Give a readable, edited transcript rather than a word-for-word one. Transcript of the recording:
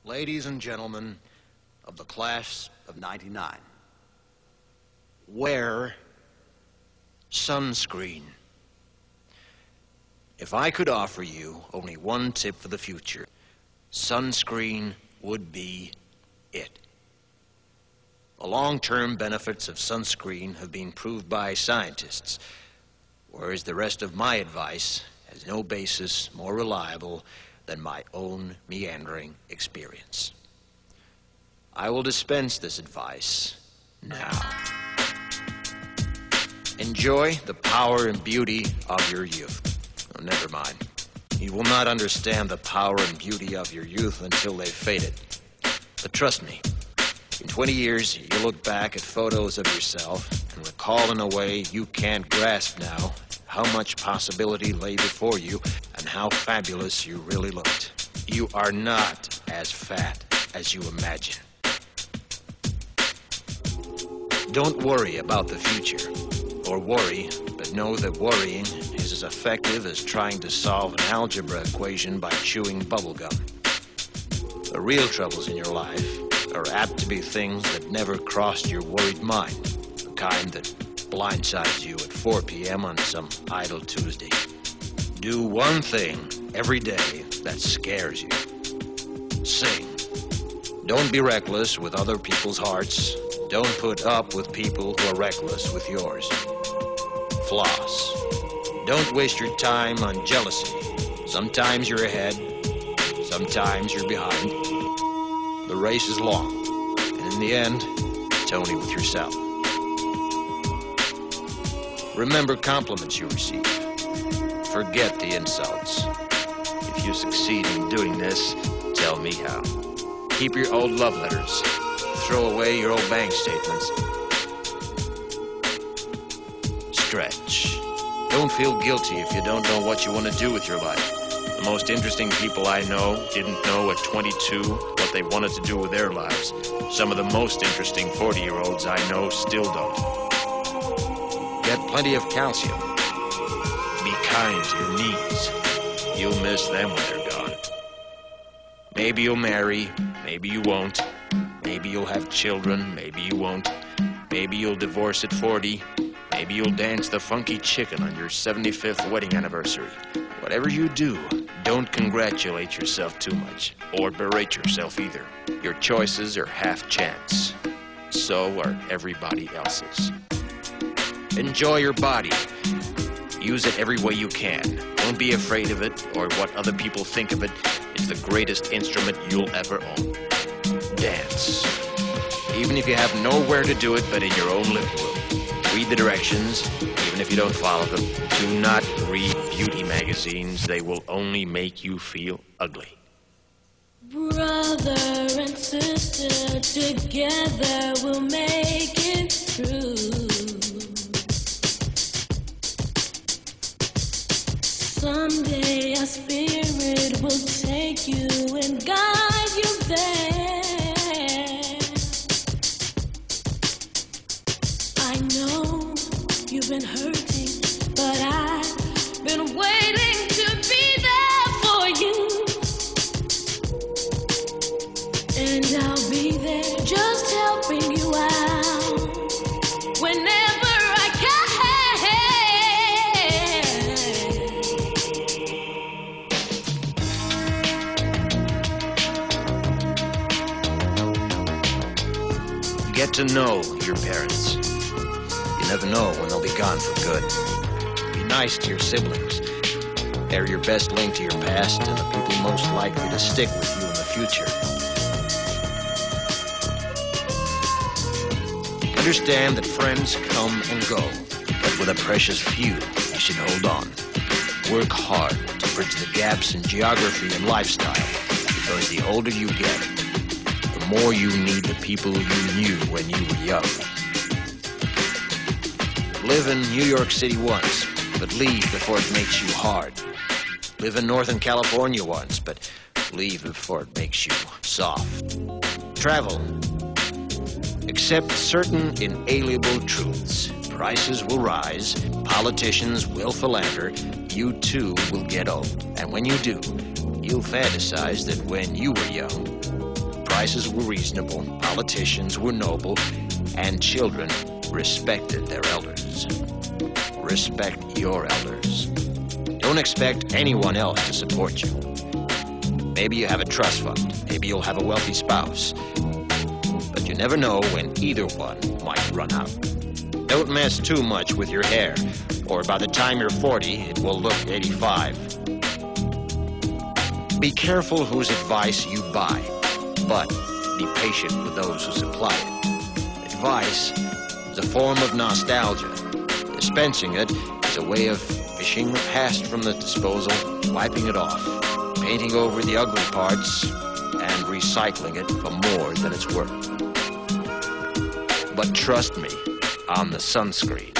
Ladies and gentlemen of the class of '99, wear sunscreen. If I could offer you only one tip for the future, sunscreen would be it. The long-term benefits of sunscreen have been proved by scientists, whereas the rest of my advice has no basis more reliable than my own meandering experience. I will dispense this advice now. Enjoy the power and beauty of your youth. Oh, never mind. You will not understand the power and beauty of your youth until they've faded. But trust me, in 20 years, you'll look back at photos of yourself and recall in a way you can't grasp now how much possibility lay before you and how fabulous you really looked. You are not as fat as you imagine. Don't worry about the future, or worry, but know that worrying is as effective as trying to solve an algebra equation by chewing bubblegum. The real troubles in your life are apt to be things that never crossed your worried mind, the kind that blindsides you at 4 p.m. on some idle Tuesday. Do one thing every day that scares you. Sing. Don't be reckless with other people's hearts. Don't put up with people who are reckless with yours. Floss. Don't waste your time on jealousy. Sometimes you're ahead, sometimes you're behind. The race is long, and in the end, it's only with yourself. Remember compliments you receive. Forget the insults. If you succeed in doing this, tell me how. Keep your old love letters. Throw away your old bank statements. Stretch. Don't feel guilty if you don't know what you want to do with your life. The most interesting people I know didn't know at 22 what they wanted to do with their lives. Some of the most interesting 40-year-olds I know still don't. Get plenty of calcium. Be kind to your knees. You'll miss them when they're gone. Maybe you'll marry, maybe you won't. Maybe you'll have children, maybe you won't. Maybe you'll divorce at 40. Maybe you'll dance the funky chicken on your 75th wedding anniversary. Whatever you do, don't congratulate yourself too much, or berate yourself either. Your choices are half chance. So are everybody else's. Enjoy your body. Use it every way you can. Don't be afraid of it, or what other people think of it. It's the greatest instrument you'll ever own. Dance. Even if you have nowhere to do it but in your own living room. Read the directions, even if you don't follow them. Do not read beauty magazines. They will only make you feel ugly. Brother and sister, together we'll make it through. Someday our spirit will take you and guide you there. I know you've been hurting, but I've been waiting to be there for you. And I'll be there just helping you out whenever I can. Get to know your parents. You never know when they'll be gone for good. Be nice to your siblings. They're your best link to your past and the people most likely to stick with you in the future. Understand that friends come and go, but with a precious few, you should hold on. Work hard to bridge the gaps in geography and lifestyle, because the older you get, the more you need the people you knew when you were young. Live in New York City once, but leave before it makes you hard. Live in Northern California once, but leave before it makes you soft. Travel. Accept certain inalienable truths. Prices will rise, politicians will philander, you too will get old. And when you do, you'll fantasize that when you were young, prices were reasonable, politicians were noble, and children respected their elders. Respect your elders. Don't expect anyone else to support you. Maybe you have a trust fund. Maybe you'll have a wealthy spouse. But you never know when either one might run out. Don't mess too much with your hair, or by the time you're 40, it will look 85. Be careful whose advice you buy, but be patient with those who supply it. Advice is a form of nostalgia. Dispensing it is a way of fishing the past from the disposal, wiping it off, painting over the ugly parts, and recycling it for more than it's worth. But trust me on the sunscreen.